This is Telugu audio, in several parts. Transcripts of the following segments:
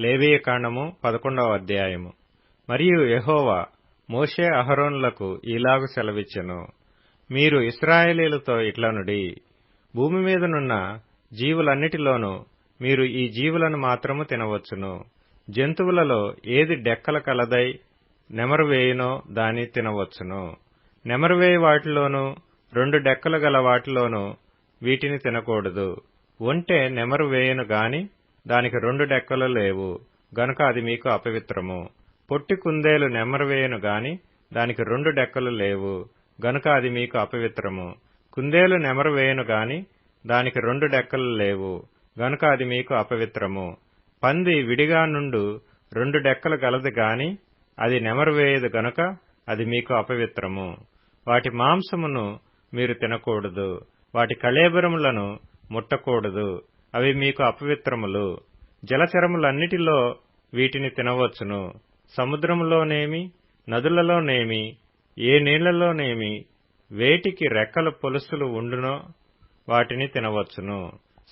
లేవీయకాండము 11వ అధ్యాయము. మరియు యెహోవా మోషే అహరోనులకు ఈలాగు సెలవిచ్చెను. మీరు ఇశ్రాయేలీయులతో ఇట్లనుడి, భూమి మీదనున్న జీవులన్నిటిలోనూ మీరు ఈ జీవులను మాత్రము తినవచ్చును. జంతువులలో ఏది డెక్కల కలదై నెమరువేయునో దాని తినవచ్చును. నెమరువేయి వాటిలోనూ 2 డెక్కలు గల వాటిలోనూ వీటిని తినకూడదు. ఒంటె నెమరు వేయును గాని దానికి 2 డెక్కలు లేవు గనుక అది మీకు అపవిత్రము. పొట్టి కుందేలు నెమరువేయును గాని దానికి 2 డెక్కలు లేవు గనుక అది మీకు అపవిత్రము. కుందేలు నెమరు వేయును గాని దానికి 2 డెక్కలు లేవు గనుక అది మీకు అపవిత్రము. పంది విడిగా నుండు 2 డెక్కలు గలది గాని అది నెమరు వేయదు గనుక అది మీకు అపవిత్రము. వాటి మాంసమును మీరు తినకూడదు. వాటి కళేబరములను ముట్టకూడదు, అవి మీకు అపవిత్రములు. జలచరములన్నిటిలో వీటిని తినవచ్చును. సముద్రములోనేమి నదులలోనేమి ఏ నీళ్లలోనేమి వేటికి రెక్కల పొలుసులు ఉండునో వాటిని తినవచ్చును.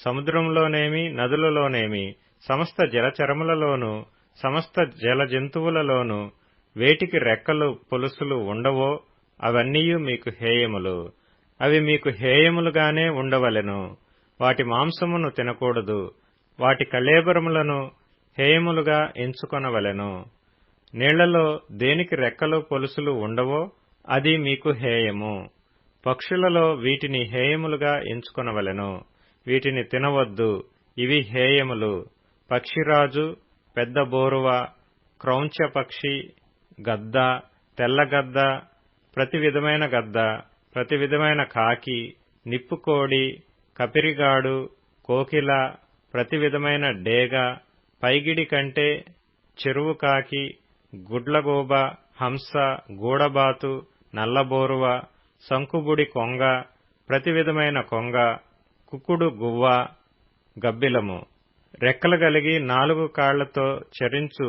సముద్రంలోనేమి నదులలోనేమి సమస్త జలచరములలోనూ సమస్త జల జంతువులలోనూ వేటికి రెక్కలు పొలుసులు ఉండవో అవన్నీయు మీకు హేయములు. అవి మీకు హేయములుగానే ఉండవలెను. వాటి మాంసమును తినకూడదు. వాటి కళేబరములను హేయములుగా ఎంచుకొనవలెను. నీళ్లలో దేనికి రెక్కలు పొలుసులు ఉండవో అది మీకు హేయము. పక్షులలో వీటిని హేయములుగా ఎంచుకొనవలెను. వీటిని తినవద్దు, ఇవి హేయములు. పక్షిరాజు, పెద్ద బోరువ, క్రౌంచ పక్షి, గద్ద, తెల్లగద్ద, ప్రతి విధమైన గద్ద, ప్రతి విధమైన కాకి, నిప్పుకోడి, కపిరిగాడు, కోకిల, ప్రతి విధమైన డేగ, పైగిడి కంటే, చెరువు కాకి, గుడ్లగూబ, హంస, గూడబాతు, నల్లబోరువ, సంకుబుడి కొంగ, ప్రతి విధమైన కొంగ, కుక్కుడు గువ్వ, గబ్బిలము. రెక్కలు గలిగి 4 కాళ్లతో చరించు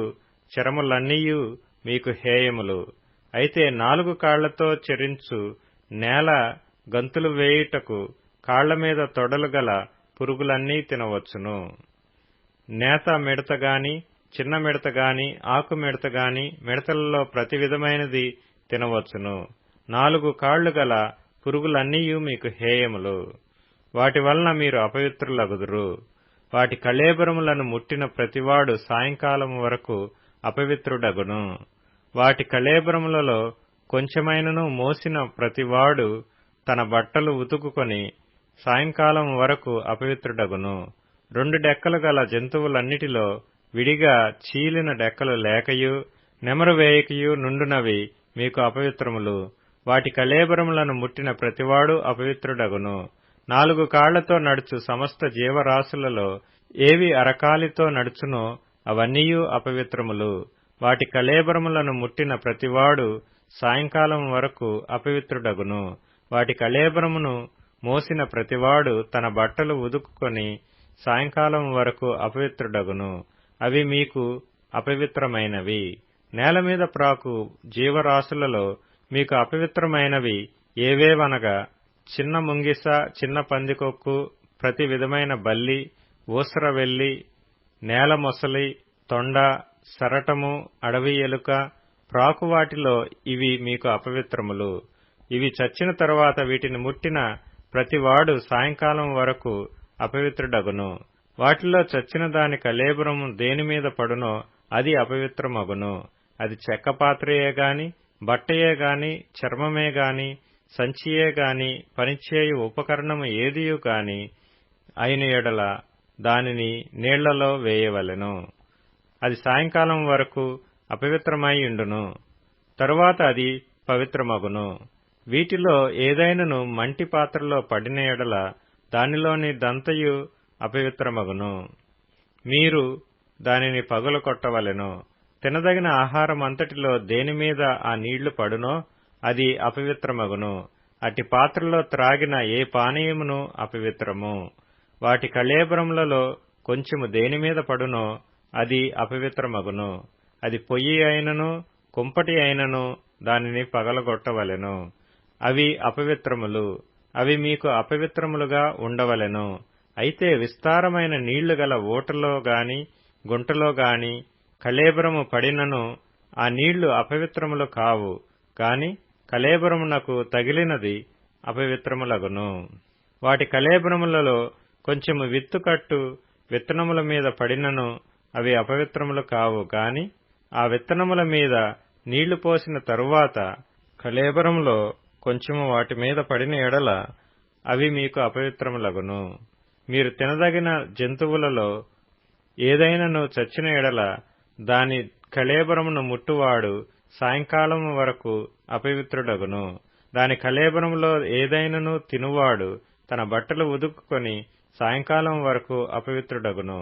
చరములన్నీయు మీకు హేయములు. అయితే 4 కాళ్లతో చరించు నేల గంతులు వేయుటకు కాళ్లమీద తొడలు గల పురుగులన్నీ తినవచ్చును. నేత మిడతగాని, చిన్న మిడతగాని, ఆకు మిడతగాని, మిడతలలో ప్రతి విధమైనది తినవచ్చును. 4 కాళ్లు గల పురుగులన్నీయు మీకు హేయములు. వాటి వలన మీరు అపవిత్రులగుదురు. వాటి కళేబరములను ముట్టిన ప్రతివాడు సాయంకాలము వరకు అపవిత్రుడగును. వాటి కళేబరములలో కొంచెమైనను మోసిన ప్రతివాడు తన బట్టలు ఉతుకుకొని సాయంకాలం వరకు అపవిత్రుడగును. 2 డెక్కలు గల జంతువులన్నిటిలో విడిగా చీలిన డెక్కలు లేకయు నెమరు వేయకయు నుండునవి మీకు అపవిత్రములు. వాటి కళేబరములను ముట్టిన ప్రతివాడు అపవిత్రుడగును. 4 కాళ్లతో నడుచు సమస్త జీవరాశులలో ఏవి అరకాలితో నడుచునో అవన్నీయు అపవిత్రములు. వాటి కళేబరములను ముట్టిన ప్రతివాడు సాయంకాలం వరకు అపవిత్రుడగును. వాటి కళేబరమును మోసిన ప్రతివాడు తన బట్టలు ఉదుకుకొని సాయంకాలం వరకు అపవిత్రుడగును. అవి మీకు అపవిత్రమైనవి. నేల మీద ప్రాకు జీవరాశులలో మీకు అపవిత్రమైనవి ఏవేవనగా చిన్న ముంగిస, చిన్న పందికొక్కు, ప్రతి విధమైన బల్లి, ఊసరవెల్లి, నేల మొసలి, తొండ, సరటము, అడవి ఎలుక, ప్రాకువాటిలో ఇవి మీకు అపవిత్రములు. ఇవి చచ్చిన తరువాత వీటిని ముట్టిన ప్రతివాడు సాయంకాలం వరకు అపవిత్రుడగును. వాటిలో చచ్చిన దాని కళేబరము దేనిమీద పడునో అది అపవిత్రమగును. అది చెక్క పాత్రయే గాని, బట్టయే గాని, చర్మమే గాని, సంచియే గాని, పనిచేయు ఉపకరణము ఏదియు గాని అయిన ఎడల దానిని నీళ్లలో వేయవలెను. అది సాయంకాలం వరకు అపవిత్రమై ఉండును. తరువాత అది పవిత్రమగును. వీటిలో ఏదైనను మంటి పాత్రలో పడిన ఎడల దానిలోని దంతయు అపవిత్రమగును. మీరు దానిని పగుల కొట్టవలెను. తినదగిన ఆహారమంతటిలో దేనిమీద ఆ నీళ్లు పడునో అది అపవిత్రమగును. అట్టి పాత్రలో త్రాగిన ఏ పానీయమును అపవిత్రము. వాటి కళేబరములలో కొంచెము దేనిమీద పడునో అది అపవిత్రమగును. అది పొయ్యి అయినను కుంపటి అయినను దానిని పగలగొట్టవలెను. అవి అపవిత్రములు. అవి మీకు అపవిత్రములుగా ఉండవలెను. అయితే విస్తారమైన నీళ్లు గల ఊటలో గాని గుంటలో గాని కళేబరము పడినను ఆ నీళ్లు అపవిత్రములు కావు, కాని కళేబరమునకు తగిలినది అపవిత్రములగును. వాటి కళేబరములలో కొంచెము విత్తుకట్టు విత్తనముల మీద పడినను అవి అపవిత్రములు కావు, గాని ఆ విత్తనముల మీద నీళ్లు పోసిన తరువాత కళేబరములో కొంచెము వాటి మీద పడిన ఎడల అవి మీకు అపవిత్రములగును. మీరు తినదగిన జంతువులలో ఏదైనను చచ్చిన ఎడల దాని కళేబరమును ముట్టువాడు సాయంకాలము వరకు అపవిత్రుడగును. దాని కళేబరములో ఏదైనను తినువాడు తన బట్టలు ఉదుకుకొని సాయంకాలం వరకు అపవిత్రుడగును.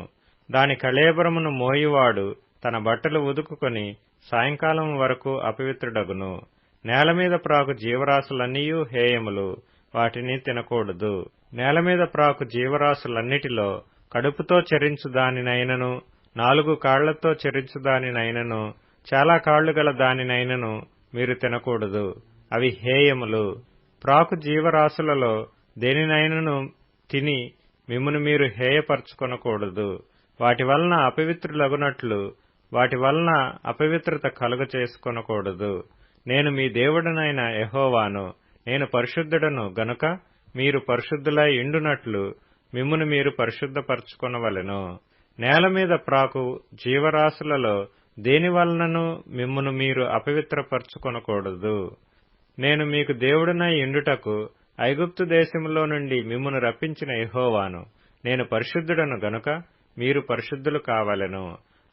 దాని కళేబరమును మోయువాడు తన బట్టలు ఉదుకుకొని సాయంకాలం వరకు అపవిత్రుడగును. నేల మీద ప్రాకు జీవరాశులన్నీయూ హేయములు, వాటిని తినకూడదు. నేల మీద ప్రాకు జీవరాశులన్నిటిలో కడుపుతో చెరించు దానినైనను, 4 కాళ్లతో చెరించు దానినైనను, చాలా కాళ్లు గల దానినైనను మీరు తినకూడదు, అవి హేయములు. ప్రాకు జీవరాశులలో దేనినైనను తిని మిమ్మును మీరు హేయపరచుకొనకూడదు. వాటి వలన అపవిత్రులగునట్లు వాటి వలన అపవిత్రత కలుగ చేసుకొనకూడదు. నేను మీ దేవుడనైన యెహోవాను, నేను పరిశుద్ధుడను గనుక మీరు పరిశుద్ధులై ఇండునట్లు మిమ్మును మీరు పరిశుద్ధపరచుకొనవలెను. నేల మీద ప్రాకు జీవరాశులలో దేనివలనను మిమ్మును మీరు అపవిత్రపరచుకొనకూడదు. నేను మీకు దేవుడనై ఇండుటకు ఐగుప్తు దేశములో నుండి మిమ్మును రప్పించిన యెహోవాను. నేను పరిశుద్ధుడను గనుక మీరు పరిశుద్ధులు కావలెను.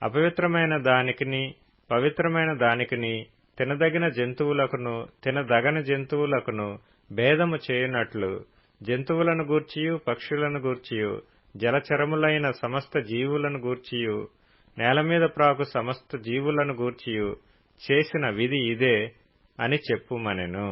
అపవిత్రమైన దానికిని పవిత్రమైన దానికిని, తినదగిన జంతువులకును తినదగని జంతువులకును భేదము చేయునట్లు జంతువులను గూర్చియు పక్షులను గూర్చియు జలచరములైన సమస్త జీవులను గూర్చియు నేలమీద ప్రాకు సమస్త జీవులను గూర్చియు చేసిన విధి ఇదే అని చెప్పుమనెను.